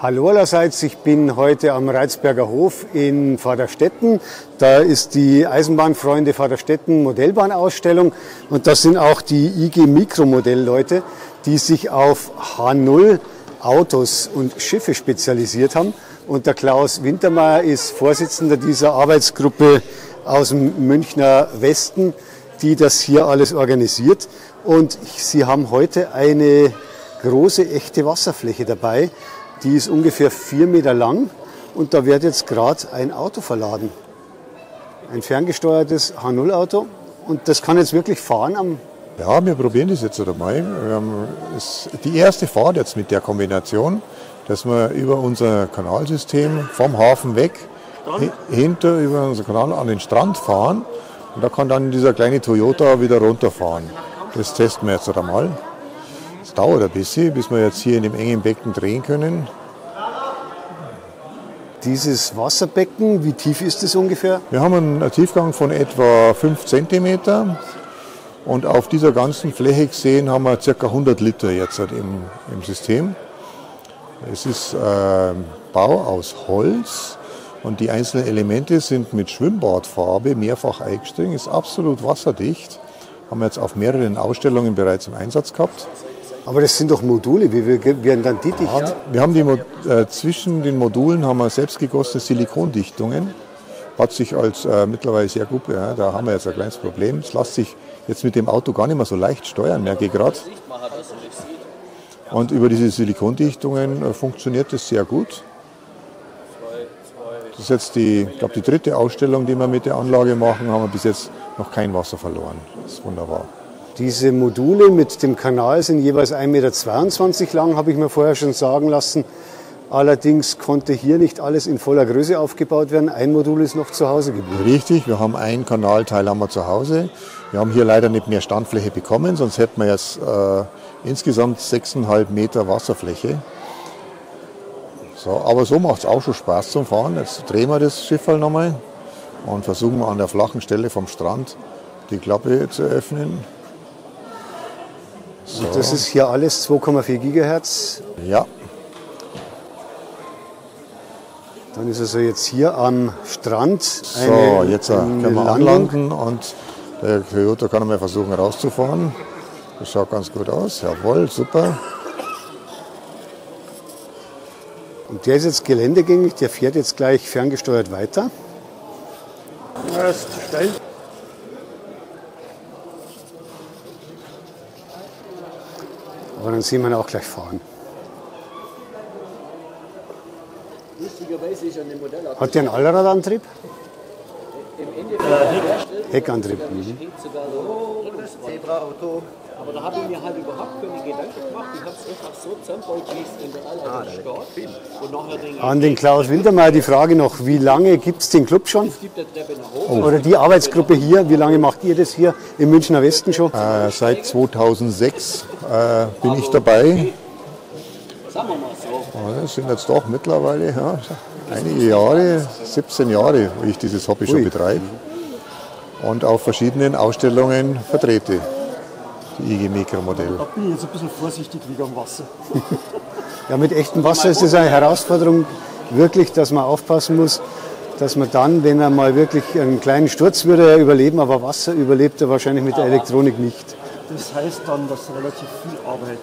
Hallo allerseits, ich bin heute am Reizberger Hof in Vaterstetten. Da ist die Eisenbahnfreunde Vaterstetten Modellbahnausstellung und das sind auch die IG Mikromodell-Leute, die sich auf H0 Autos und Schiffe spezialisiert haben. Und der Klaus Wintermeyer ist Vorsitzender dieser Arbeitsgruppe aus dem Münchner Westen, die das hier alles organisiert. Und sie haben heute eine große, echte Wasserfläche dabei. Die ist ungefähr 4 Meter lang und da wird jetzt gerade ein Auto verladen. Ein ferngesteuertes H0-Auto und das kann jetzt wirklich fahren Ja, wir probieren das jetzt einmal. Das ist die erste Fahrt jetzt mit der Kombination, dass wir über unser Kanalsystem vom Hafen weg, hinter über unser Kanal an den Strand fahren und da kann dann dieser kleine Toyota wieder runterfahren. Das testen wir jetzt einmal. Es dauert ein bisschen, bis wir jetzt hier in dem engen Becken drehen können. Dieses Wasserbecken, wie tief ist es ungefähr? Wir haben einen Tiefgang von etwa 5 cm und auf dieser ganzen Fläche gesehen haben wir ca. 100 Liter jetzt im System. Es ist Bau aus Holz und die einzelnen Elemente sind mit Schwimmbadfarbe mehrfach eingestrichen, ist absolut wasserdicht. Haben wir jetzt auf mehreren Ausstellungen bereits im Einsatz gehabt. Aber das sind doch Module, wie werden dann die dicht? Ja, wir haben zwischen den Modulen haben wir selbstgegossene Silikondichtungen. Hat sich als mittlerweile sehr gut, ja, da haben wir jetzt ein kleines Problem. Es lässt sich jetzt mit dem Auto gar nicht mehr so leicht steuern, merke ich gerade. Und über diese Silikondichtungen funktioniert das sehr gut. Das ist jetzt die dritte Ausstellung, die wir mit der Anlage machen, haben wir bis jetzt noch kein Wasser verloren. Das ist wunderbar. Diese Module mit dem Kanal sind jeweils 1,22 Meter lang, habe ich mir vorher schon sagen lassen. Allerdings konnte hier nicht alles in voller Größe aufgebaut werden. Ein Modul ist noch zu Hause geblieben. Richtig, wir haben ein Kanalteil haben wir zu Hause. Wir haben hier leider nicht mehr Standfläche bekommen, sonst hätten wir jetzt insgesamt 6,5 Meter Wasserfläche. So, aber so macht es auch schon Spaß zum Fahren. Jetzt drehen wir das Schiff halt nochmal und versuchen an der flachen Stelle vom Strand die Klappe zu öffnen. So. Das ist hier alles 2,4 Gigahertz. Ja. Dann ist also jetzt hier am Strand so, jetzt können wir anlanden und der Toyota kann mal versuchen rauszufahren. Das schaut ganz gut aus. Jawohl, super. Und der ist jetzt geländegängig, der fährt jetzt gleich ferngesteuert weiter. Das ist zu steil. Aber dann sehen wir ihn auch gleich fahren. Hat der einen Allradantrieb? Heckantrieb. Aber da habe ich mir halt überhaupt keine Gedanken gemacht. Ich habe es einfach so zusammengebaut, wie es in der Allrad steht. An den Klaus Wintermeyer die Frage noch, wie lange gibt es den Club schon? Es gibt eine Treppe nach oben. Oder die Arbeitsgruppe hier, wie lange macht ihr das hier im Münchner Westen schon? Seit 2006 bin ich dabei. Sagen wir mal so. Das sind jetzt doch mittlerweile einige Jahre, 17 Jahre, wo ich dieses Hobby schon betreibe und auf verschiedenen Ausstellungen vertrete. Die IG Mikromodell. Da bin ich jetzt ein bisschen vorsichtig wegen dem Wasser. Ja, mit echtem Wasser ist das eine Herausforderung, wirklich, dass man aufpassen muss, dass man dann, wenn er mal wirklich einen kleinen Sturz würde er überleben, aber Wasser überlebt er wahrscheinlich mit der Elektronik nicht. Das heißt dann, dass relativ viel Arbeit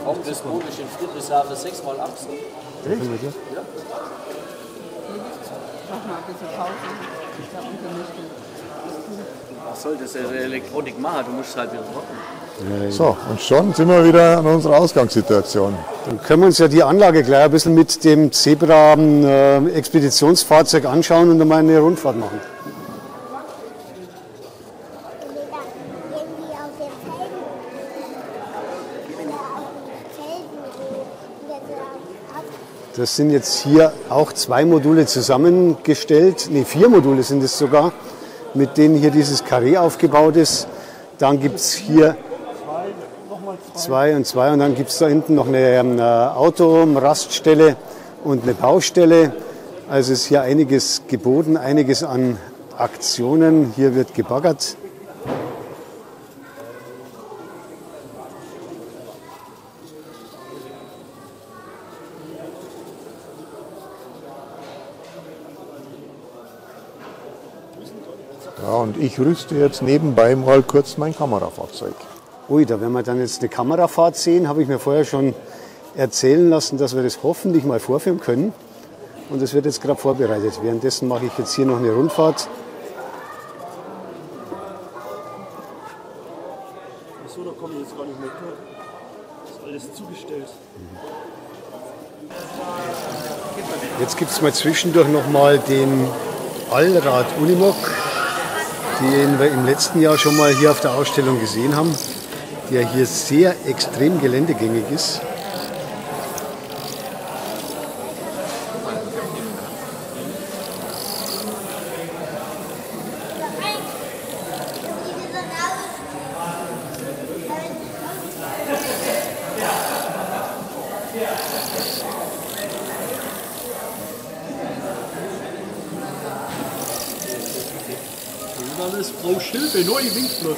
Auch das Boot ist in Friedrichshafen 6x8. Echt? Ja. Was soll das Elektronik machen? Du musst es halt wieder trocken. So, und schon sind wir wieder an unserer Ausgangssituation. Dann können wir uns ja die Anlage gleich ein bisschen mit dem Zebra-Expeditionsfahrzeug anschauen und dann mal eine Rundfahrt machen. Das sind jetzt hier auch 2 Module zusammengestellt, 4 Module sind es sogar, mit denen hier dieses Karree aufgebaut ist. Dann gibt es hier 2 und 2 und dann gibt es da hinten noch eine Autoraststelle und eine Baustelle. Also ist hier einiges geboten, einiges an Aktionen. Hier wird gebaggert. Ja, und ich rüste jetzt nebenbei mal kurz mein Kamerafahrzeug. Ui, da werden wir dann jetzt eine Kamerafahrt sehen. Habe ich mir vorher schon erzählen lassen, dass wir das hoffentlich mal vorführen können. Und das wird jetzt gerade vorbereitet. Währenddessen mache ich jetzt hier noch eine Rundfahrt. So, da komme ich jetzt gar nicht mehr durch. Das ist alles zugestellt. Jetzt gibt es mal zwischendurch nochmal den Allrad Unimog, den wir im letzten Jahr schon mal hier auf der Ausstellung gesehen haben, der hier sehr extrem geländegängig ist. Alles Frau Schilfe, nur ich wink bloß.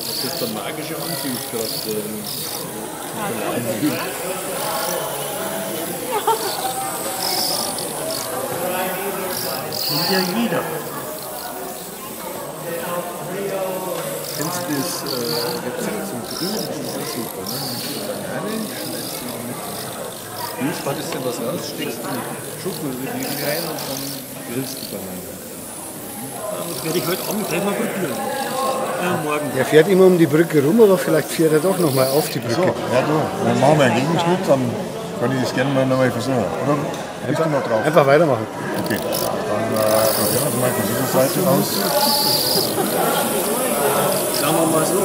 Das ist der magische Anzug gerade. Kennt ja jeder. Kennst du das Rezept zum Grillen? Das ist auch super, ne? Bananen, schneidest du mit. Spattest du was raus, steckst du Schokoöl rein und dann grillst du Bananen. Das werde ich heute Abend gleich mal probieren. Morgen. Er fährt immer um die Brücke rum, aber vielleicht fährt er doch noch mal auf die Brücke. So, ja du, dann machen wir einen Gegenschnitt, dann kann ich das gerne mal noch mal versuchen. Oder bist du noch drauf? Einfach weitermachen. Okay, dann probieren wir mal von dieser Seite aus. Sagen wir mal so,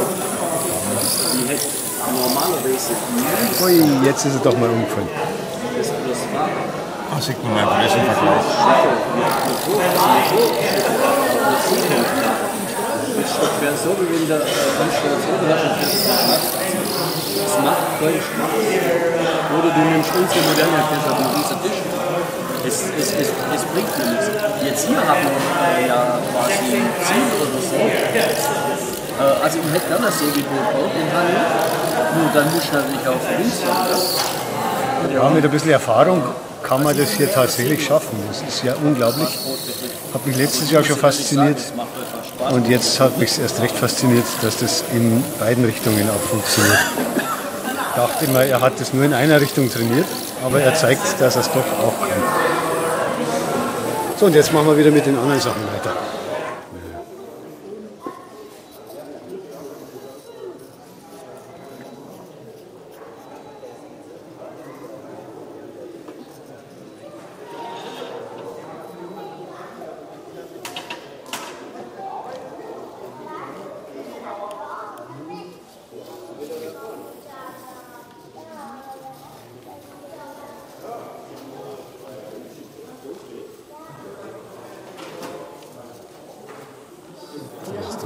die hätte normalerweise Ui, jetzt ist er doch mal umgefallen. das war Da sieht man mal einen Pressenvergleich. das wäre so, wie wenn der Konstellation hast und das macht keinen Spaß. Oder du nimmst unsere moderne Orchester auf einen riesen Tisch. Es bringt mir nichts. Jetzt hier haben wir ja quasi ein Ziel oder so. Also ich hätte gerne ein Segelboot gebaut in Halle. Nur dann musst du natürlich auch Wind fahren. Ja, mit ein bisschen Erfahrung kann man das hier tatsächlich schaffen. Das ist ja unglaublich. Hat mich letztes Jahr schon fasziniert. Und jetzt hat mich es erst recht fasziniert, dass das in beiden Richtungen auch funktioniert. Ich dachte immer, er hat das nur in einer Richtung trainiert, aber er zeigt, dass er es doch auch kann. So, und jetzt machen wir wieder mit den anderen Sachen weiter.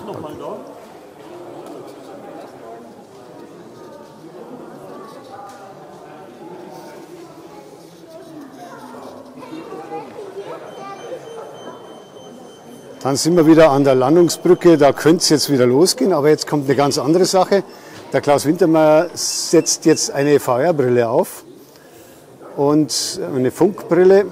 Nochmal da. Dann sind wir wieder an der Landungsbrücke, da könnte es jetzt wieder losgehen, aber jetzt kommt eine ganz andere Sache. Der Klaus Wintermeyer setzt jetzt eine VR-Brille auf und eine Funkbrille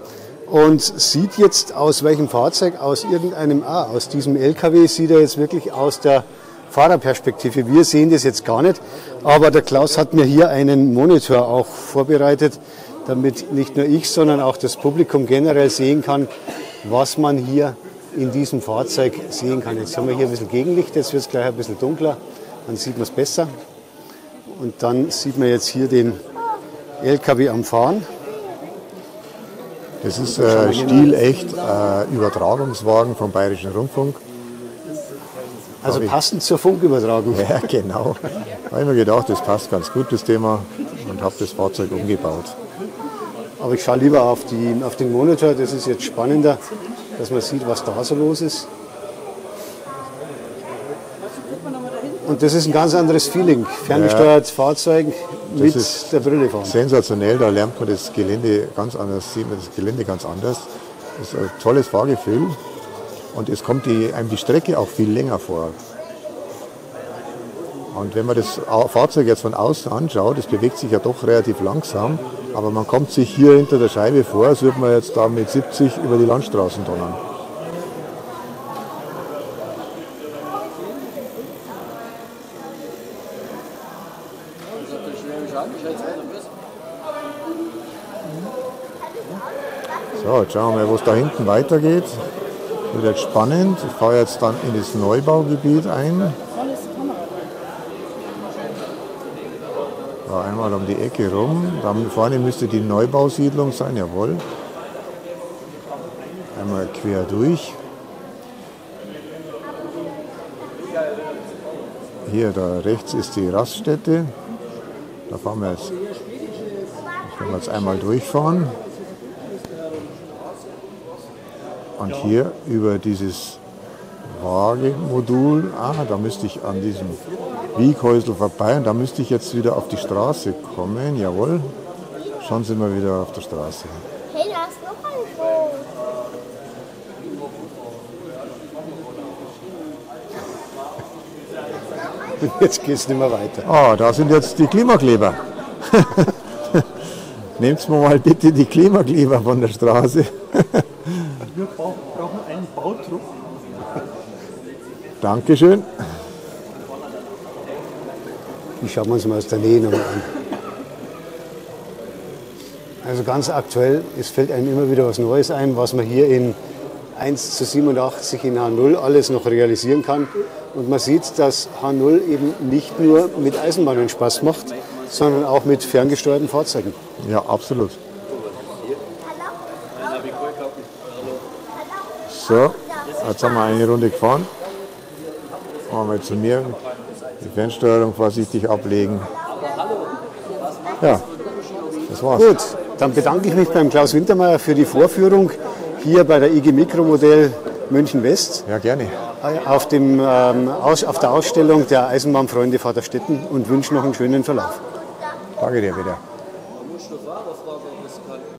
und sieht jetzt aus welchem Fahrzeug, aus irgendeinem, aus diesem LKW sieht er jetzt wirklich aus der Fahrerperspektive. Wir sehen das jetzt gar nicht, aber der Klaus hat mir hier einen Monitor auch vorbereitet, damit nicht nur ich, sondern auch das Publikum generell sehen kann, was man hier in diesem Fahrzeug sehen kann. Jetzt haben wir hier ein bisschen Gegenlicht, jetzt wird es gleich ein bisschen dunkler, dann sieht man es besser. Und dann sieht man jetzt hier den LKW am Fahren. Das ist stilecht Übertragungswagen vom Bayerischen Rundfunk. Also passend zur Funkübertragung. Ja, genau. Da habe ich mir gedacht, das passt ganz gut, das Thema, und habe das Fahrzeug umgebaut. Aber ich schaue lieber auf den Monitor, das ist jetzt spannender, dass man sieht, was da so los ist. Und das ist ein ganz anderes Feeling. Ferngesteuert Fahrzeug mit der Brille fahren. Sensationell, da lernt man das Gelände ganz anders, sieht man das Gelände ganz anders. Das ist ein tolles Fahrgefühl und es kommt einem die Strecke auch viel länger vor. Und wenn man das Fahrzeug jetzt von außen anschaut, das bewegt sich ja doch relativ langsam, aber man kommt sich hier hinter der Scheibe vor, als würde man jetzt da mit 70 über die Landstraßen donnern. So, jetzt schauen wir mal, wo es da hinten weitergeht. Wird jetzt spannend. Ich fahre jetzt dann in das Neubaugebiet ein. Da einmal um die Ecke rum. Da vorne müsste die Neubausiedlung sein, jawohl. Einmal quer durch. Hier, da rechts ist die Raststätte. Da fahren wir jetzt. Da können wir jetzt einmal durchfahren. Und hier über dieses Wagenmodul, da müsste ich an diesem Wieghäusl vorbei und da müsste ich jetzt wieder auf die Straße kommen. Jawohl, schon sind wir wieder auf der Straße. Hey, da ist noch ein Boot. Und jetzt geht es nicht mehr weiter. Da sind jetzt die Klimakleber. Nehmt mir mal bitte die Klimakleber von der Straße. Wir brauchen einen Bautrupp. Dankeschön. Die schauen wir uns mal aus der Nähe nochmal an. Also ganz aktuell, es fällt einem immer wieder was Neues ein, was man hier in 1:87 in H0 alles noch realisieren kann. Und man sieht, dass H0 eben nicht nur mit Eisenbahnen Spaß macht, sondern auch mit ferngesteuerten Fahrzeugen. Ja, absolut. So, jetzt haben wir eine Runde gefahren. Machen wir zu mir. Die Fernsteuerung vorsichtig ablegen. Ja, das war's. Gut, dann bedanke ich mich beim Klaus Wintermeyer für die Vorführung hier bei der IG Mikromodell München West Ja, gerne. auf der Ausstellung der Eisenbahnfreunde Vaterstetten und wünsche noch einen schönen Verlauf. Danke dir wieder.